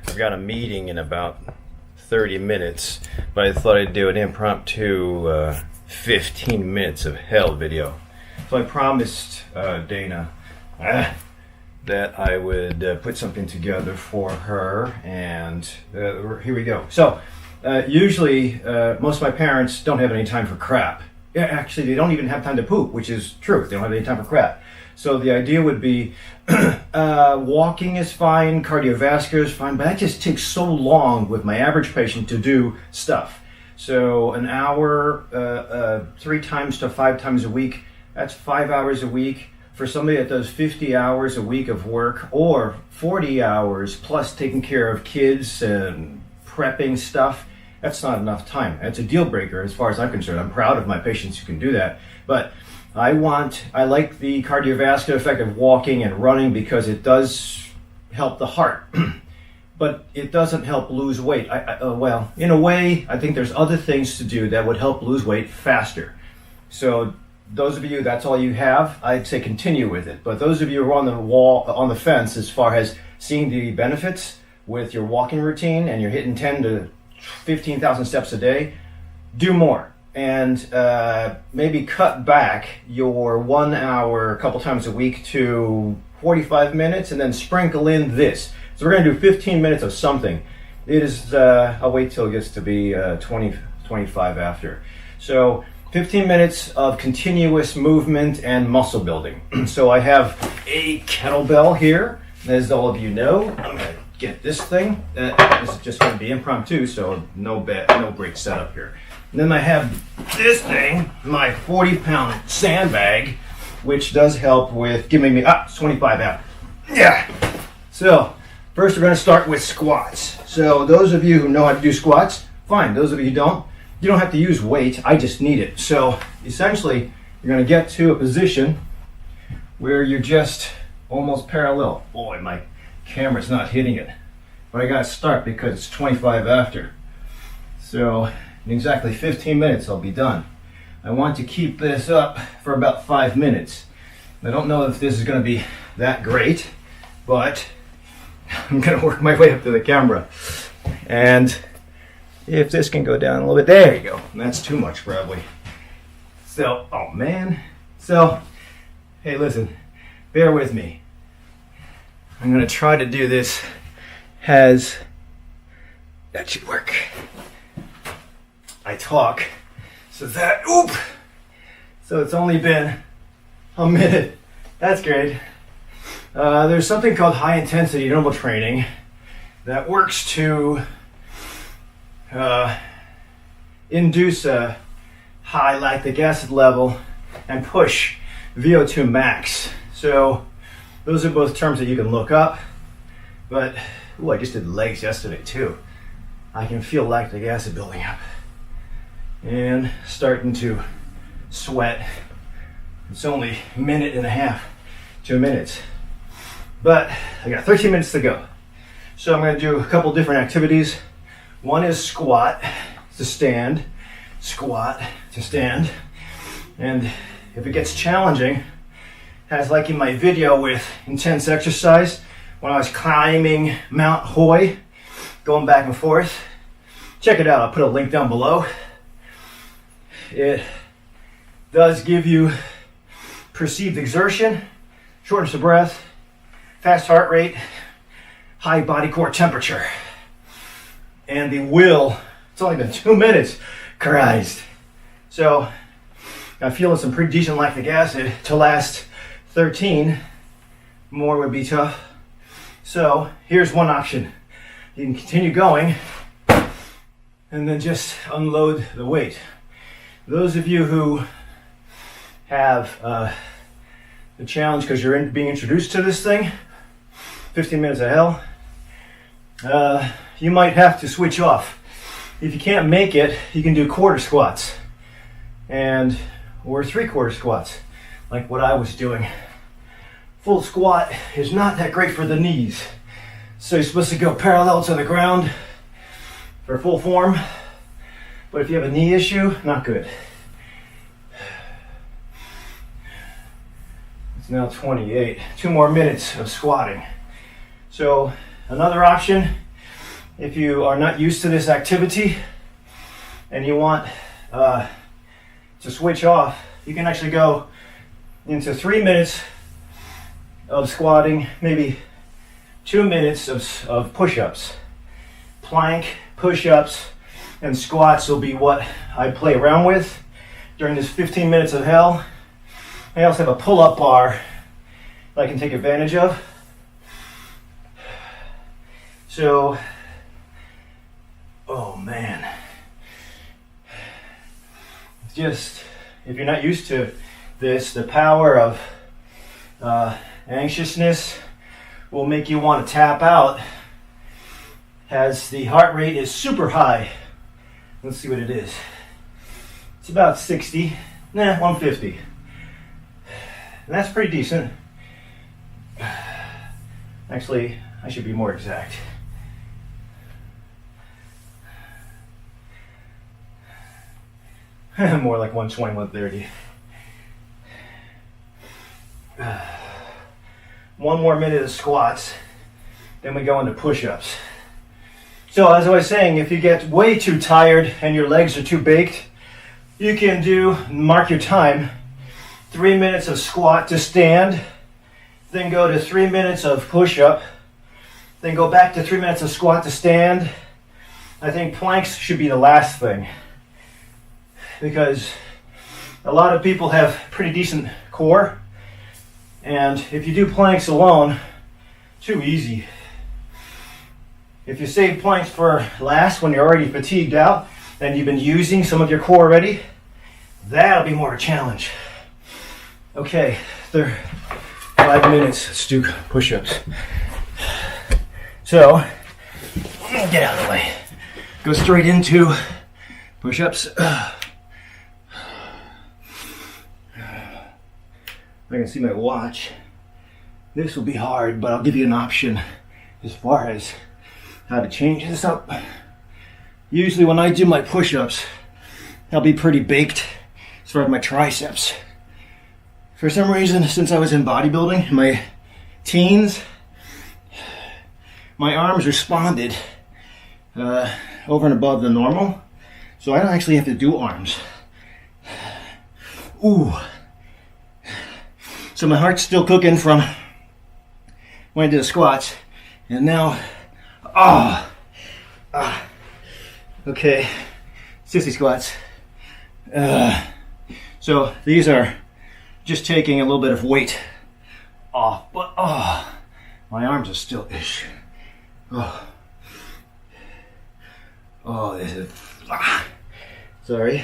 I've got a meeting in about 30 minutes, but I thought I'd do an impromptu 15 minutes of hell video. So I promised Dana that I would put something together for her, and here we go. So usually most of my parents don't have any time for crap. Yeah, actually, they don't even have time to poop, which is true. They don't have any time for crap. So the idea would be walking is fine, cardiovascular is fine, but that just takes so long with my average patient to do stuff. So an hour, 3 times to 5 times a week, that's 5 hours a week. For somebody that does 50 hours a week of work, or 40 hours plus taking care of kids and prepping stuff, that's not enough time. That's a deal breaker as far as I'm concerned. I'm proud of my patients who can do that. But I like the cardiovascular effect of walking and running because it does help the heart. But it doesn't help lose weight. Well, in a way, I think there's other things to do that would help lose weight faster. So those of you, that's all you have, I'd say continue with it. But those of you who are on the fence as far as seeing the benefits with your walking routine and you're hitting 10 to 15,000 steps a day, do more. And maybe cut back your 1 hour a couple times a week to 45 minutes and then sprinkle in this. So we're going to do 15 minutes of something. It is, I'll wait till it gets to be 25 after. So 15 minutes of continuous movement and muscle building. So I have a kettlebell here, as all of you know. I'm going to get this thing. This is just going to be impromptu, so no great setup here. And then I have this thing, my 40-pound sandbag, which does help with giving me, it's 25 out. Yeah. So first we're going to start with squats. So those of you who know how to do squats, fine. Those of you who don't, you don't have to use weight. I just need it. So essentially, you're going to get to a position where you're just almost parallel. Boy, my camera's not hitting it. But I got to start because it's 25 after. So in exactly 15 minutes, I'll be done. I want to keep this up for about 5 minutes. I don't know if this is going to be that great, but I'm going to work my way up to the camera. And if this can go down a little bit, there you go. That's too much probably. So, oh man. So, hey listen, bear with me. I'm going to try to do this that should work. I talk, so it's only been a minute. That's great. There's something called high intensity interval training that works to induce a high lactic acid level and push VO2 max. So those are both terms that you can look up. But I just did legs yesterday too. I can feel lactic acid building up and starting to sweat. It's only a minute and a half, 2 minutes. But I got 13 minutes to go. So I'm going to do a couple different activities. One is squat to stand, squat to stand. And if it gets challenging, as like in my video with intense exercise, when I was climbing Mount Hoy, going back and forth, check it out. I'll put a link down below. It does give you perceived exertion, shortness of breath, fast heart rate, high body core temperature. And the will, it's only been 2 minutes, Christ. So I'm feeling some pretty decent lactic acid. To last 13, more would be tough. So here's one option. You can continue going and then just unload the weight. Those of you who have the challenge because you're being introduced to this thing, 15 minutes of hell, you might have to switch off. If you can't make it, you can do quarter squats or 3/4 squats, like what I was doing. Full squat is not that great for the knees. So you're supposed to go parallel to the ground for full form. But if you have a knee issue, not good. It's now 28. 2 more minutes of squatting. So another option If you are not used to this activity and you want to switch off, you can actually go into 3 minutes of squatting, maybe 2 minutes of push-ups. Plank, push-ups, and squats will be what I play around with during this 15 minutes of hell. I also have a pull-up bar that I can take advantage of. So, oh man. Just, if you're not used to this, the power of anxiousness will make you want to tap out as the heart rate is super high. Let's see what it is. It's about 60, 150. And that's pretty decent. Actually, I should be more exact. More like 120, 130. One more minute of squats, then we go into push-ups. So as I was saying, if you get way too tired and your legs are too baked, you can mark your time, 3 minutes of squat to stand, then go to 3 minutes of push-up, then go back to 3 minutes of squat to stand. I think planks should be the last thing, because a lot of people have pretty decent core, and if you do planks alone, too easy. If you save planks for last when you're already fatigued out and you've been using some of your core already, that'll be more of a challenge. Okay, 5 minutes, let's do push-ups. So, get out of the way. Go straight into push-ups. I can see my watch. This will be hard, but I'll give you an option as far as how to change this up. Usually when I do my push-ups, I'll be pretty baked as far as my triceps. For some reason, since I was in bodybuilding in my teens, my arms responded over and above the normal, so I don't actually have to do arms. Ooh. So my heart's still cooking from when I did the squats, and now, okay, sissy squats. So these are just taking a little bit of weight off, but my arms are still ish. This is, sorry.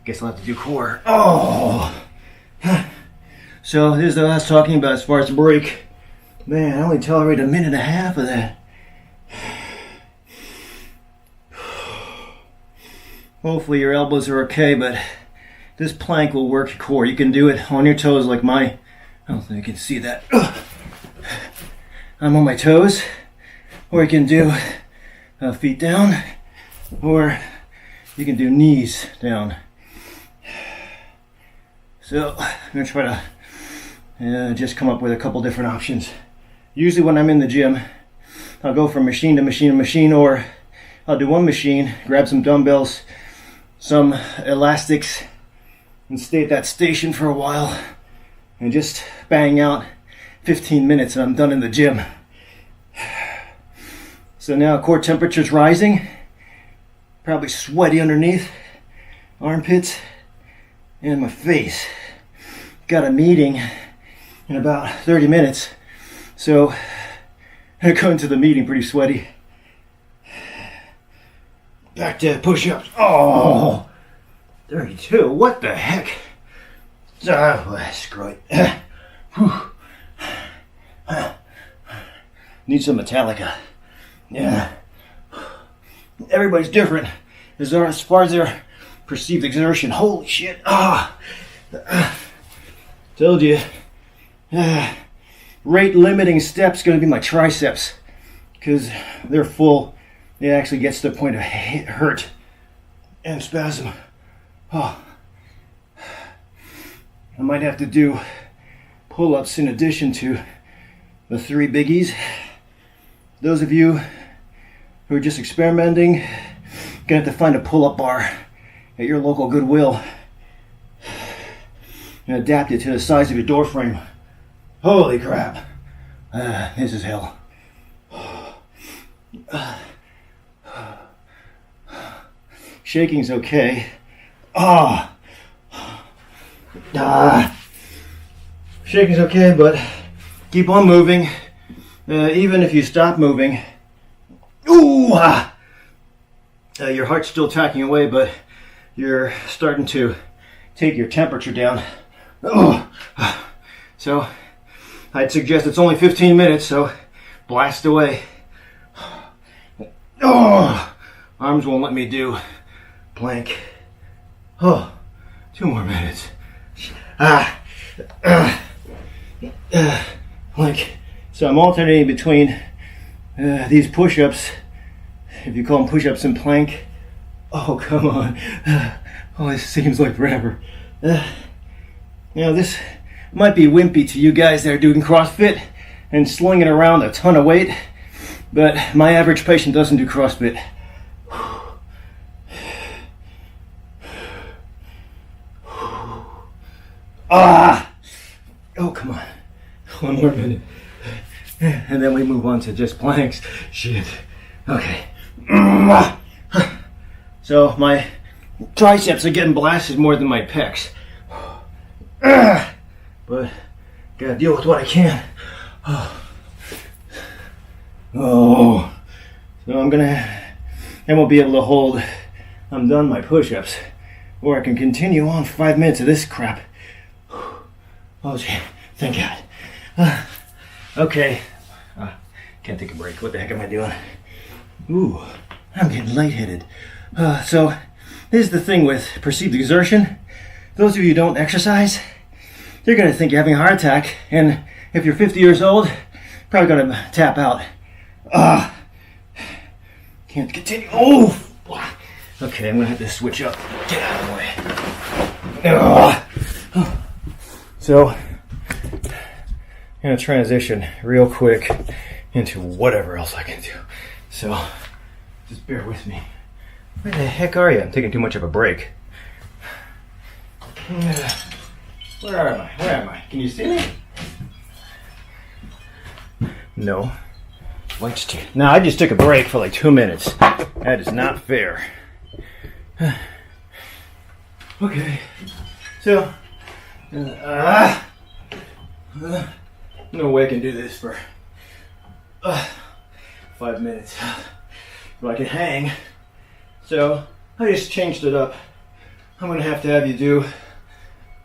Guess I'll have to do core. So this is what I was talking about as far as break. Man, I only tolerate a minute and a half of that. Hopefully your elbows are okay, but this plank will work your core. You can do it on your toes like I don't think you can see that. I'm on my toes, or you can do feet down, or you can do knees down. So I'm going to try to just come up with a couple different options. Usually when I'm in the gym, I'll go from machine to machine to machine, or I'll do one machine, grab some dumbbells, some elastics, and stay at that station for a while, and just bang out 15 minutes and I'm done in the gym. So now core temperature's rising, probably sweaty underneath, armpits, and my face. Got a meeting in about 30 minutes, so I'm gonna go into the meeting pretty sweaty. Back to push-ups. 32, what the heck? Screw it. Need some Metallica. Yeah. Everybody's different as far as their perceived exertion. Holy shit. Told you. Rate limiting step's going to be my triceps, because they're full. It actually gets to the point of hurt and spasm. I might have to do pull-ups in addition to the 3 biggies. Those of you who are just experimenting, you're gonna have to find a pull-up bar at your local Goodwill and adapt it to the size of your door frame. Holy crap. This is hell. Shaking's okay. Shaking's okay, but keep on moving. Even if you stop moving, your heart's still tacking away, but you're starting to take your temperature down. So I'd suggest it's only 15 minutes, so blast away. Arms won't let me do plank. 2 more minutes. Plank. So I'm alternating between these push-ups, if you call them push-ups and plank. Oh, come on. This seems like forever. This might be wimpy to you guys that are doing CrossFit and slinging around a ton of weight, but my average patient doesn't do CrossFit. Oh, come on. 1 more minute. And then we move on to just planks. Shit. Okay. So my triceps are getting blasted more than my pecs. But gotta deal with what I can. So I won't be able to hold. I'm done my push-ups. Or I can continue on 5 minutes of this crap. Oh, gee. Thank God. Okay. Can't take a break. What the heck am I doing? Ooh, I'm getting lightheaded. So, here's the thing with perceived exertion. Those of you who don't exercise, you're going to think you're having a heart attack. And if you're 50 years old, probably going to tap out. Can't continue. Oh! Okay, I'm going to have to switch up. Get out of the way. So, I'm going to transition real quick into whatever else I can do. So, just bear with me. Where the heck are you? I'm taking too much of a break. Where am I? Can you see me? No. No, I just took a break for like 2 minutes. That is not fair. Okay. So, no way I can do this for 5 minutes. But I can hang. So I just changed it up. I'm going to have you do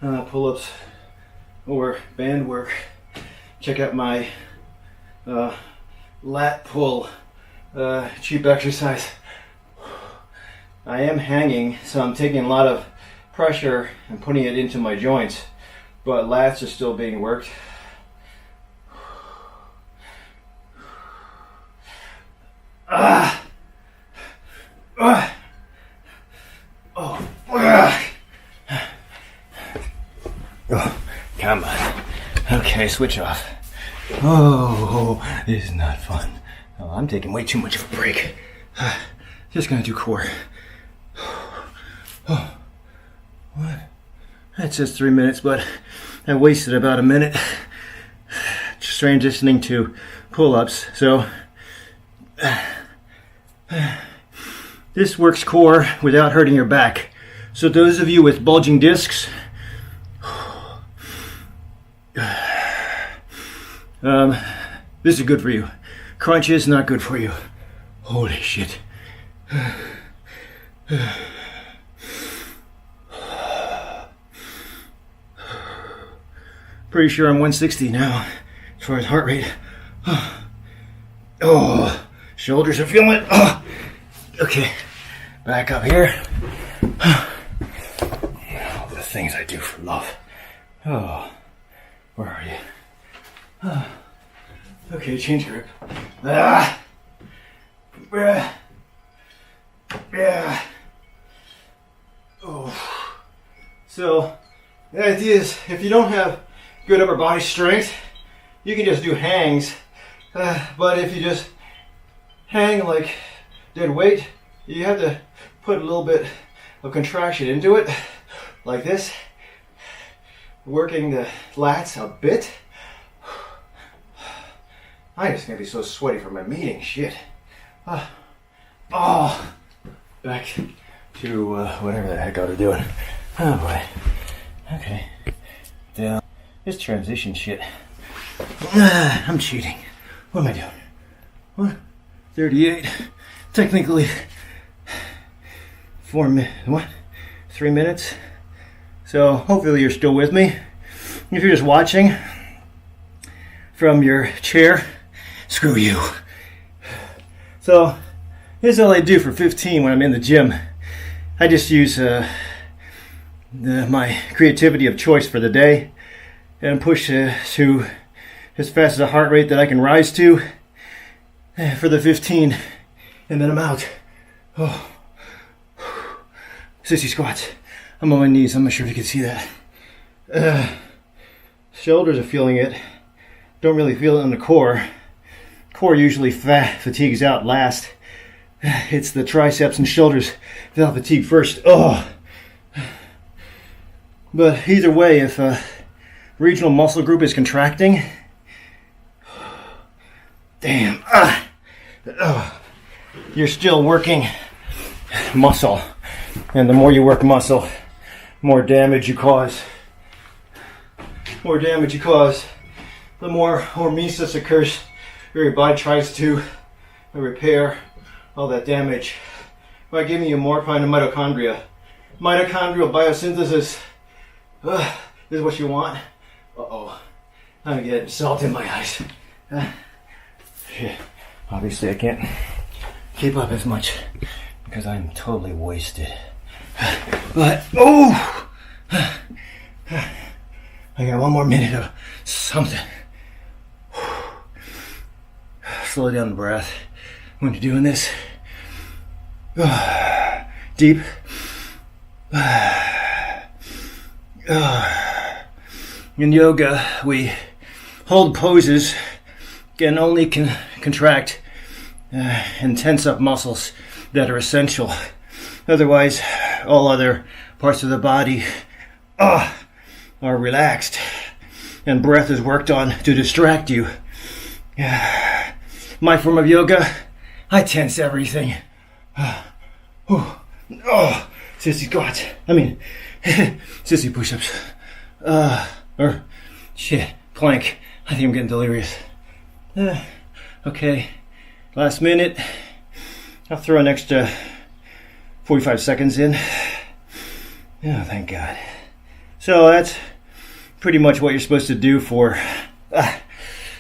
pull-ups or band work. Check out my lat pull cheap exercise. I am hanging, so I'm taking a lot of pressure and putting it into my joints, but lats are still being worked. Come on. Okay, switch off. Oh, this is not fun. Oh, I'm taking way too much of a break. Just gonna do core. What? That says 3 minutes, but I wasted about a minute just transitioning to pull-ups. So this works core without hurting your back. So those of you with bulging discs, this is good for you. Crunch is not good for you. Holy shit. Pretty sure I'm 160 now as far as heart rate. Oh, shoulders are feeling it. Oh. Okay, back up here. All the things I do for love. Oh, where are you? Okay, change grip. Oh. So, the idea is if you don't have good upper body strength, you can just do hangs. But if you just hang like dead weight, you have to put a little bit of contraction into it, like this, working the lats a bit. I'm just gonna be so sweaty for my meeting. Shit. Back to whatever the heck I was doing. Oh boy. Okay. Down. This transition shit. I'm cheating. What am I doing? What? 38. Technically, 3 minutes. So hopefully you're still with me. If you're just watching from your chair, screw you. So here's all I do for 15 when I'm in the gym. I just use my creativity of choice for the day and push to as fast as a heart rate that I can rise to for the 15, and then I'm out. Oh. Sissy squats. I'm on my knees. I'm not sure if you can see that. Shoulders are feeling it. Don't really feel it on the core. Core usually fatigues out last. It's the triceps and shoulders that fatigue first. Oh. But either way, if a regional muscle group is contracting, damn, you're still working muscle. And the more you work muscle, more damage you cause. More damage you cause, the more hormesis occurs. Your body tries to repair all that damage by giving you more kind of mitochondria. Mitochondrial biosynthesis. This is what you want. Uh-oh. I'm getting salt in my eyes. Obviously I can't keep up as much because I'm totally wasted. But, I got 1 more minute of something. Slow down the breath when you're doing this. Deep. In yoga, we hold poses and only can contract and tense up muscles that are essential. Otherwise, all other parts of the body are relaxed and breath is worked on to distract you. My form of yoga, I tense everything. Sissy squats. Sissy push-ups. Plank. I think I'm getting delirious. Okay, last minute. I'll throw an extra 45 seconds in. Oh, thank God. So that's pretty much what you're supposed to do for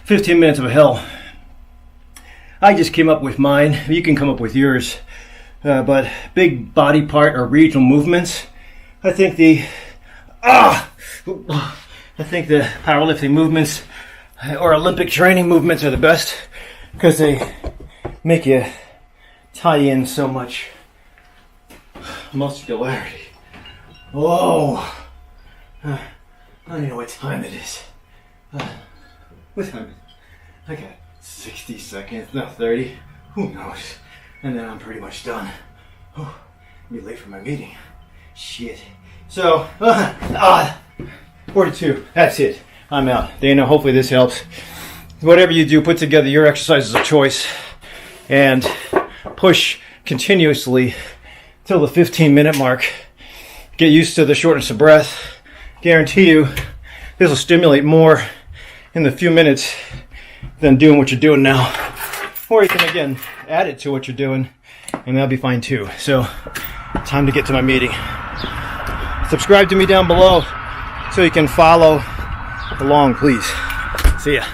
15 minutes of hell. I just came up with mine. You can come up with yours. But big body part or regional movements. I think the powerlifting movements or Olympic training movements are the best because they make you tie in so much muscularity. Whoa! I don't even know what time it is. What time is it? I got 60 seconds, no 30. Who knows? And then I'm pretty much done. I'll be late for my meeting. Shit. So, 42. That's it. I'm out. Dana, hopefully this helps. Whatever you do, put together your exercises of choice and push continuously till the 15-minute mark. Get used to the shortness of breath. Guarantee you this will stimulate more in the few minutes than doing what you're doing now. Or you can, again, add it to what you're doing, and that'll be fine too. So, time to get to my meeting. Subscribe to me down below so you can follow along, please. See ya.